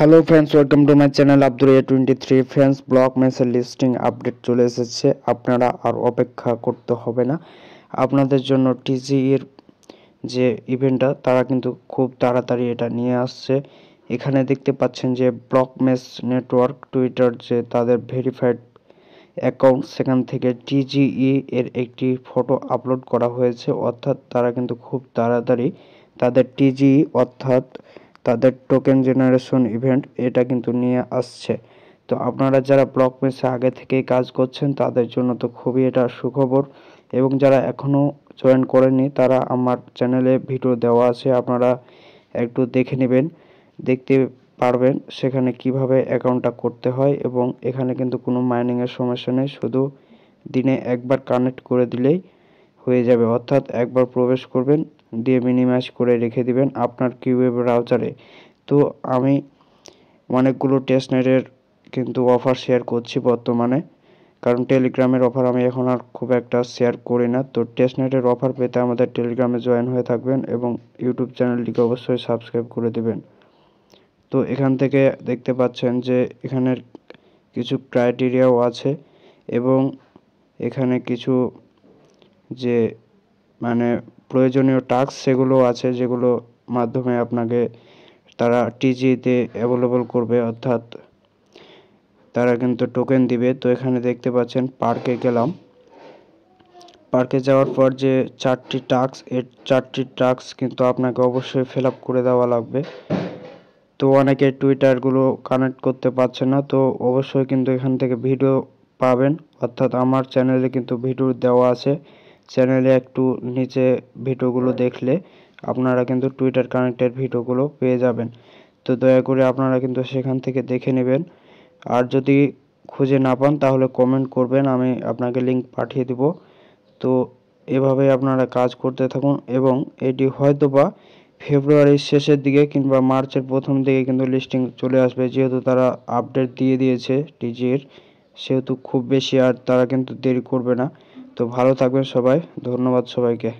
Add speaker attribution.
Speaker 1: Hello friends, welcome to my channel Abdul 23 friends. Block মেসের listing update চলে এসেছে। আপনারা আর অপেক্ষা করতে হবে না। আপনাদের জন্য টিজি এর যে ইভেন্টটা তারা কিন্তু খুব তাড়াতাড়ি এটা নিয়ে আসছে। এখানে দেখতে পাচ্ছেন যে ব্লক মেস নেটওয়ার্ক টুইটার যে তাদের ভেরিফাইড অ্যাকাউন্ট, সেখান থেকে টিজিই এর একটি ফটো আপলোড করা হয়েছে। অর্থাৎ তারা কিন্তু খুব তাড়াতাড়ি তাদের টিজিই অর্থাৎ তাদের টোকেন জেনারেশন ইভেন্ট এটা কিন্তু নিয়ে আসছে। তো আপনারা যারা ব্লক মেসে আগে থেকেই কাজ করছেন তাদের জন্য তো খুবই এটা সুখবর, এবং যারা এখনও জয়েন করেনি তারা আমার চ্যানেলে ভিডিও দেওয়া আছে, আপনারা একটু দেখে নেবেন, দেখতে পারবেন সেখানে কিভাবে অ্যাকাউন্টটা করতে হয়। এবং এখানে কিন্তু কোনো মাইনিংয়ের সমস্যা নেই, শুধু দিনে একবার কানেক্ট করে দিলেই হয়ে যাবে। অর্থাৎ একবার প্রবেশ করবেন, দিয়ে মিনিমাইজ করে রেখে দিবেন আপনার কিউএ ব্রাউজারে। তো আমি অনেকগুলো টেস্টনেটের কিন্তু অফার শেয়ার করছি বর্তমানে, কারণ টেলিগ্রামের অফার আমি এখন আর খুব একটা শেয়ার করি না। তো টেস্টনেটের অফার পেতে আমাদের টেলিগ্রামে জয়েন হয়ে থাকবেন এবং ইউটিউব চ্যানেলটিকে অবশ্যই সাবস্ক্রাইব করে দিবেন। তো এখান থেকে দেখতে পাচ্ছেন যে এখানের কিছু ক্রাইটেরিয়াও আছে, এবং এখানে কিছু যে মানে প্রয়োজনীয় টাস্ক সেগুলো আছে, যেগুলো মাধ্যমে আপনাকে তারা টিজিতে অ্যাভেলেবল করবে, অর্থাৎ তারা কিন্তু টোকেন দিবে। তো এখানে দেখতে পাচ্ছেন পার্কে গেলাম, পার্কে যাওয়ার পর যে চারটি টাস্ক, এই চারটি টাস্ক কিন্তু আপনাকে অবশ্যই ফিল আপ করে দেওয়া লাগবে। তো অনেকে টুইটারগুলো কানেক্ট করতে পারছে না, তো অবশ্যই কিন্তু এখান থেকে ভিডিও পাবেন। অর্থাৎ আমার চ্যানেলে কিন্তু ভিডিও দেওয়া আছে, চ্যানেলে একটু নিচে ভিডিওগুলো দেখলে আপনারা কিন্তু টুইটার কানেক্টেড ভিডিওগুলো পেয়ে যাবেন। তো দয়া করে আপনারা কিন্তু সেখান থেকে দেখে নেবেন। আর যদি খুঁজে না পান তাহলে কমেন্ট করবেন, আমি আপনাকে লিংক পাঠিয়ে দিব। তো এভাবে আপনারা কাজ করতে থাকুন, এবং এটি হয়তোবা ফেব্রুয়ারির শেষের দিকে কিংবা মার্চের প্রথম দিকে কিন্তু লিস্টিং চলে আসবে, যেহেতু তারা আপডেট দিয়ে দিয়েছে টিজির, সেহেতু খুব বেশি আর তারা কিন্তু দেরি করবে না। তো ভালো থাকবেন সবাই, ধন্যবাদ সবাইকে।